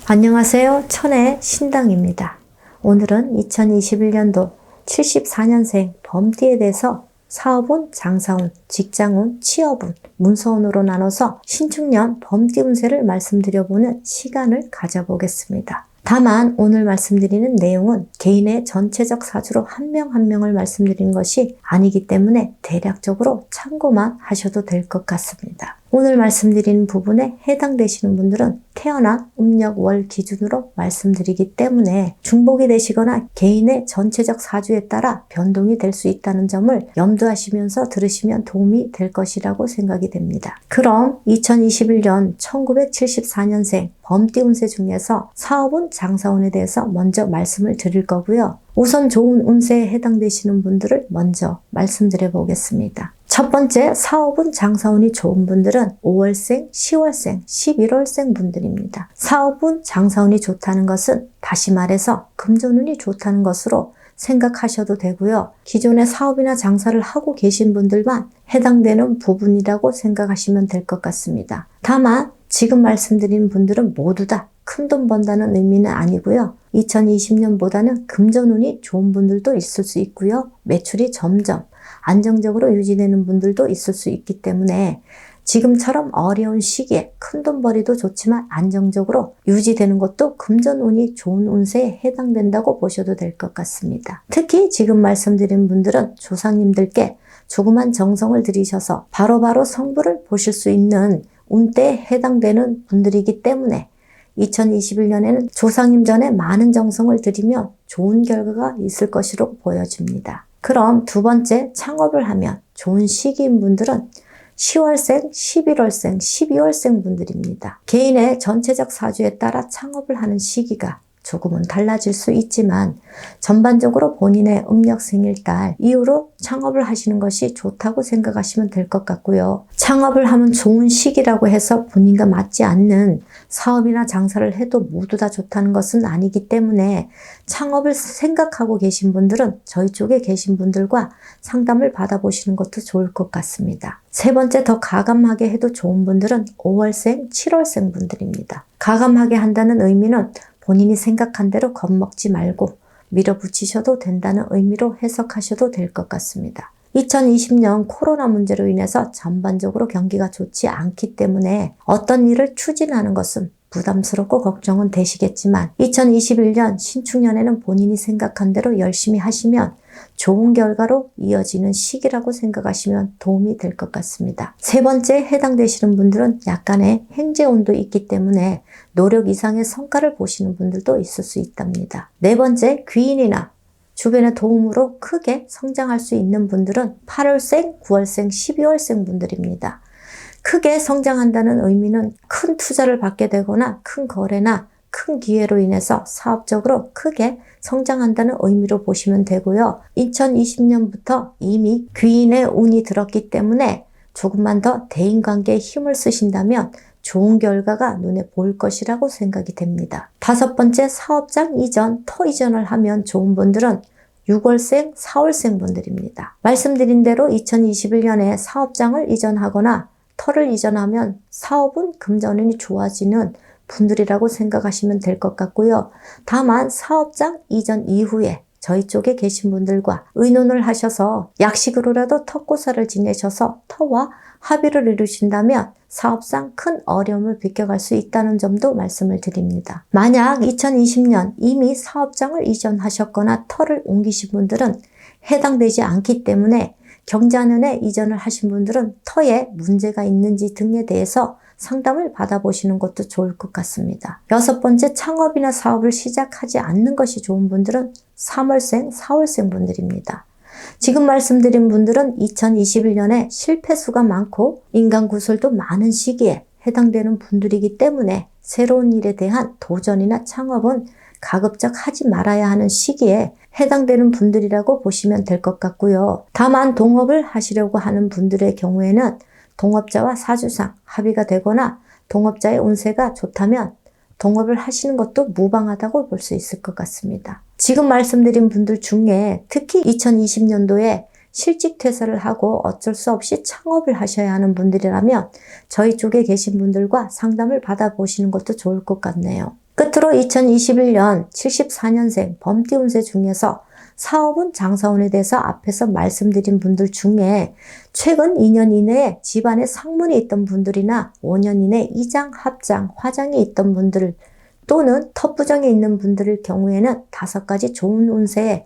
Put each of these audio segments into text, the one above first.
안녕하세요. 천의 신당입니다. 오늘은 2021년도 74년생 범띠에 대해서 사업운, 장사운, 직장운, 취업운, 문서운으로 나눠서 신축년 범띠 운세를 말씀드려보는 시간을 가져보겠습니다. 다만 오늘 말씀드리는 내용은 개인의 전체적 사주로 한 명 한 명을 말씀드리는 것이 아니기 때문에 대략적으로 참고만 하셔도 될 것 같습니다. 오늘 말씀드리는 부분에 해당되시는 분들은 태어난 음력 월 기준으로 말씀드리기 때문에 중복이 되시거나 개인의 전체적 사주에 따라 변동이 될 수 있다는 점을 염두하시면서 들으시면 도움이 될 것이라고 생각이 됩니다. 그럼 2021년 1974년생 범띠 운세 중에서 사업운, 장사운에 대해서 먼저 말씀을 드릴 거고요. 우선 좋은 운세에 해당되시는 분들을 먼저 말씀드려 보겠습니다. 첫 번째, 사업운, 장사운이 좋은 분들은 5월생, 10월생, 11월생 분들입니다. 사업운, 장사운이 좋다는 것은 다시 말해서 금전운이 좋다는 것으로 생각하셔도 되고요. 기존에 사업이나 장사를 하고 계신 분들만 해당되는 부분이라고 생각하시면 될 것 같습니다. 다만 지금 말씀드린 분들은 모두 다 큰돈 번다는 의미는 아니고요. 2020년보다는 금전운이 좋은 분들도 있을 수 있고요. 매출이 점점 안정적으로 유지되는 분들도 있을 수 있기 때문에 지금처럼 어려운 시기에 큰돈벌이도 좋지만 안정적으로 유지되는 것도 금전운이 좋은 운세에 해당된다고 보셔도 될 것 같습니다. 특히 지금 말씀드린 분들은 조상님들께 조그만 정성을 들이셔서 바로바로 성부를 보실 수 있는 운때에 해당되는 분들이기 때문에 2021년에는 조상님 전에 많은 정성을 들이면 좋은 결과가 있을 것으로 보여집니다. 그럼 두 번째, 창업을 하면 좋은 시기인 분들은 10월생, 11월생, 12월생 분들입니다. 개인의 전체적 사주에 따라 창업을 하는 시기가 조금은 달라질 수 있지만 전반적으로 본인의 음력 생일달 이후로 창업을 하시는 것이 좋다고 생각하시면 될 것 같고요. 창업을 하면 좋은 시기라고 해서 본인과 맞지 않는 사업이나 장사를 해도 모두 다 좋다는 것은 아니기 때문에 창업을 생각하고 계신 분들은 저희 쪽에 계신 분들과 상담을 받아보시는 것도 좋을 것 같습니다. 세 번째, 더 가감하게 해도 좋은 분들은 5월생, 7월생 분들입니다. 가감하게 한다는 의미는 본인이 생각한 대로 겁먹지 말고 밀어붙이셔도 된다는 의미로 해석하셔도 될 것 같습니다. 2020년 코로나 문제로 인해서 전반적으로 경기가 좋지 않기 때문에 어떤 일을 추진하는 것은 부담스럽고 걱정은 되시겠지만 2021년 신축년에는 본인이 생각한 대로 열심히 하시면 좋은 결과로 이어지는 시기라고 생각하시면 도움이 될 것 같습니다. 세 번째, 해당되시는 분들은 약간의 행재운도 있기 때문에 노력 이상의 성과를 보시는 분들도 있을 수 있답니다. 네 번째, 귀인이나 주변의 도움으로 크게 성장할 수 있는 분들은 8월생, 9월생, 12월생 분들입니다. 크게 성장한다는 의미는 큰 투자를 받게 되거나 큰 거래나 큰 기회로 인해서 사업적으로 크게 성장한다는 의미로 보시면 되고요. 2020년부터 이미 귀인의 운이 들었기 때문에 조금만 더 대인관계에 힘을 쓰신다면 좋은 결과가 눈에 보일 것이라고 생각이 됩니다. 다섯 번째, 사업장 이전, 터 이전을 하면 좋은 분들은 6월생, 4월생 분들입니다. 말씀드린 대로 2021년에 사업장을 이전하거나 터를 이전하면 사업은 금전운이 좋아지는 분들이라고 생각하시면 될 것 같고요. 다만 사업장 이전 이후에 저희 쪽에 계신 분들과 의논을 하셔서 약식으로라도 턱고사를 지내셔서 터와 합의를 이루신다면 사업상 큰 어려움을 비껴갈 수 있다는 점도 말씀을 드립니다. 만약 2020년 이미 사업장을 이전하셨거나 터를 옮기신 분들은 해당되지 않기 때문에 경자년에 이전을 하신 분들은 터에 문제가 있는지 등에 대해서 상담을 받아보시는 것도 좋을 것 같습니다. 여섯 번째, 창업이나 사업을 시작하지 않는 것이 좋은 분들은 3월생, 4월생 분들입니다. 지금 말씀드린 분들은 2021년에 실패수가 많고 인간 구설도 많은 시기에 해당되는 분들이기 때문에 새로운 일에 대한 도전이나 창업은 가급적 하지 말아야 하는 시기에 해당되는 분들이라고 보시면 될 것 같고요. 다만 동업을 하시려고 하는 분들의 경우에는 동업자와 사주상 합의가 되거나 동업자의 운세가 좋다면 동업을 하시는 것도 무방하다고 볼 수 있을 것 같습니다. 지금 말씀드린 분들 중에 특히 2020년도에 실직 퇴사를 하고 어쩔 수 없이 창업을 하셔야 하는 분들이라면 저희 쪽에 계신 분들과 상담을 받아보시는 것도 좋을 것 같네요. 끝으로 2021년 74년생 범띠 운세 중에서 사업운, 장사운에 대해서 앞에서 말씀드린 분들 중에 최근 2년 이내에 집안에 상문이 있던 분들이나 5년 이내 이장, 합장, 화장이 있던 분들 또는 텁부정에 있는 분들의 경우에는 5가지 좋은 운세에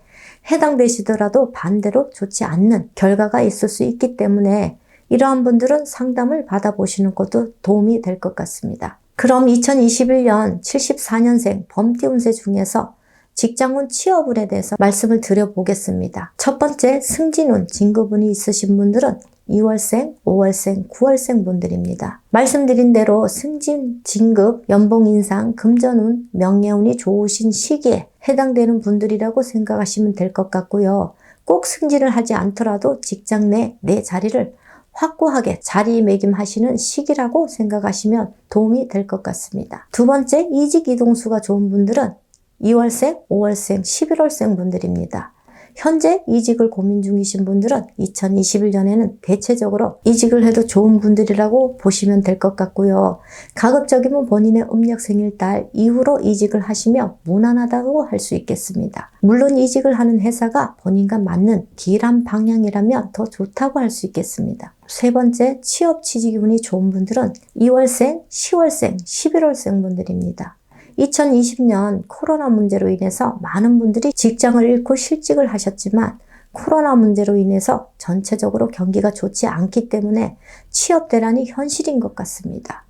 해당되시더라도 반대로 좋지 않는 결과가 있을 수 있기 때문에 이러한 분들은 상담을 받아보시는 것도 도움이 될 것 같습니다. 그럼 2021년 74년생 범띠 운세 중에서 직장운, 취업운에 대해서 말씀을 드려보겠습니다. 첫 번째, 승진운, 진급운이 있으신 분들은 2월생, 5월생, 9월생 분들입니다. 말씀드린 대로 승진, 진급, 연봉 인상, 금전운, 명예운이 좋으신 시기에 해당되는 분들이라고 생각하시면 될 것 같고요. 꼭 승진을 하지 않더라도 직장 내 자리를 확고하게 자리매김하시는 시기라고 생각하시면 도움이 될 것 같습니다. 두 번째, 이직 이동수가 좋은 분들은 2월생, 5월생, 11월생 분들입니다. 현재 이직을 고민 중이신 분들은 2021년에는 대체적으로 이직을 해도 좋은 분들이라고 보시면 될 것 같고요. 가급적이면 본인의 음력 생일달 이후로 이직을 하시면 무난하다고 할 수 있겠습니다. 물론 이직을 하는 회사가 본인과 맞는 길한 방향이라면 더 좋다고 할 수 있겠습니다. 세 번째, 취업 취직운이 좋은 분들은 2월생, 10월생, 11월생 분들입니다. 2020년 코로나 문제로 인해서 많은 분들이 직장을 잃고 실직을 하셨지만 코로나 문제로 인해서 전체적으로 경기가 좋지 않기 때문에 취업 대란이 현실인 것 같습니다.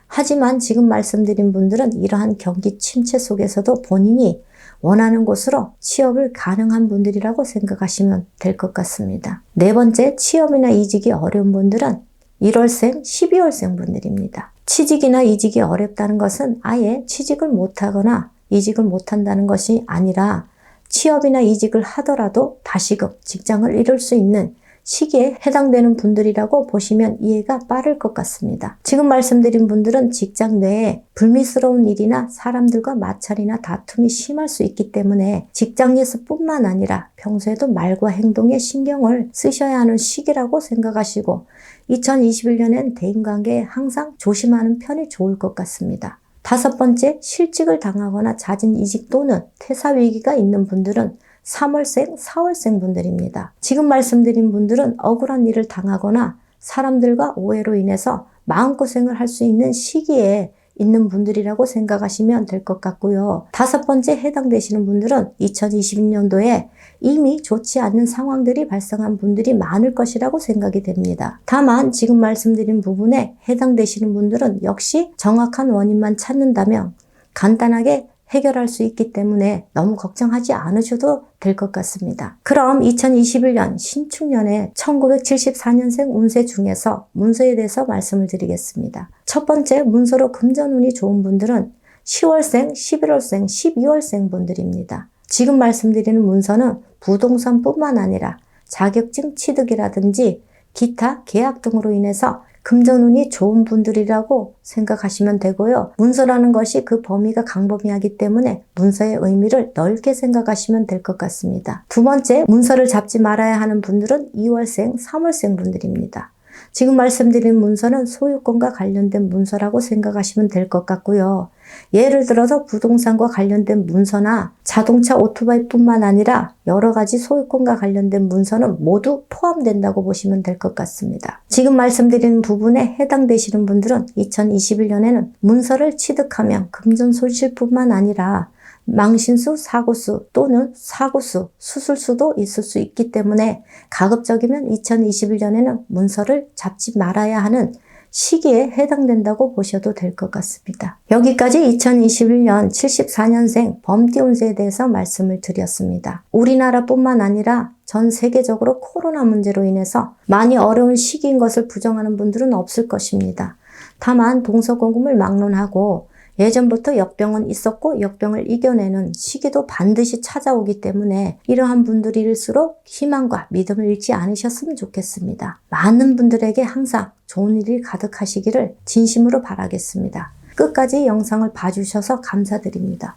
하지만 지금 말씀드린 분들은 이러한 경기 침체 속에서도 본인이 원하는 곳으로 취업을 가능한 분들이라고 생각하시면 될 것 같습니다. 네 번째, 취업이나 이직이 어려운 분들은 1월생, 12월생 분들입니다. 취직이나 이직이 어렵다는 것은 아예 취직을 못하거나 이직을 못한다는 것이 아니라 취업이나 이직을 하더라도 다시금 직장을 잃을 수 있는 시기에 해당되는 분들이라고 보시면 이해가 빠를 것 같습니다. 지금 말씀드린 분들은 직장 내에 불미스러운 일이나 사람들과 마찰이나 다툼이 심할 수 있기 때문에 직장에서 뿐만 아니라 평소에도 말과 행동에 신경을 쓰셔야 하는 시기라고 생각하시고 2021년엔 대인관계에 항상 조심하는 편이 좋을 것 같습니다. 다섯 번째, 실직을 당하거나 잦은 이직 또는 퇴사 위기가 있는 분들은 3월생, 4월생 분들입니다. 지금 말씀드린 분들은 억울한 일을 당하거나 사람들과 오해로 인해서 마음고생을 할 수 있는 시기에 있는 분들이라고 생각하시면 될 것 같고요. 다섯 번째, 해당되시는 분들은 2022년도에 이미 좋지 않는 상황들이 발생한 분들이 많을 것이라고 생각이 됩니다. 다만 지금 말씀드린 부분에 해당되시는 분들은 역시 정확한 원인만 찾는다면 간단하게 해결할 수 있기 때문에 너무 걱정하지 않으셔도 될 것 같습니다. 그럼 2021년 신축년에 1974년생 운세 중에서 문서에 대해서 말씀을 드리겠습니다. 첫 번째, 문서로 금전운이 좋은 분들은 10월생, 11월생, 12월생 분들입니다. 지금 말씀드리는 문서는 부동산뿐만 아니라 자격증 취득이라든지 기타 계약 등으로 인해서 금전운이 좋은 분들이라고 생각하시면 되고요. 문서라는 것이 그 범위가 광범위하기 때문에 문서의 의미를 넓게 생각하시면 될 것 같습니다. 두 번째, 문서를 잡지 말아야 하는 분들은 2월생, 3월생 분들입니다. 지금 말씀드린 문서는 소유권과 관련된 문서라고 생각하시면 될 것 같고요. 예를 들어서 부동산과 관련된 문서나 자동차, 오토바이뿐만 아니라 여러 가지 소유권과 관련된 문서는 모두 포함된다고 보시면 될 것 같습니다. 지금 말씀드리는 부분에 해당되시는 분들은 2021년에는 문서를 취득하면 금전 손실뿐만 아니라 망신수, 사고수 또는 사고수, 수술수도 있을 수 있기 때문에 가급적이면 2021년에는 문서를 잡지 말아야 하는 시기에 해당된다고 보셔도 될 것 같습니다. 여기까지 2021년 74년생 범띠 운세에 대해서 말씀을 드렸습니다. 우리나라뿐만 아니라 전 세계적으로 코로나 문제로 인해서 많이 어려운 시기인 것을 부정하는 분들은 없을 것입니다. 다만 동서고금을 막론하고 예전부터 역병은 있었고 역병을 이겨내는 시기도 반드시 찾아오기 때문에 이러한 분들일수록 희망과 믿음을 잃지 않으셨으면 좋겠습니다. 많은 분들에게 항상 좋은 일이 가득하시기를 진심으로 바라겠습니다. 끝까지 영상을 봐주셔서 감사드립니다.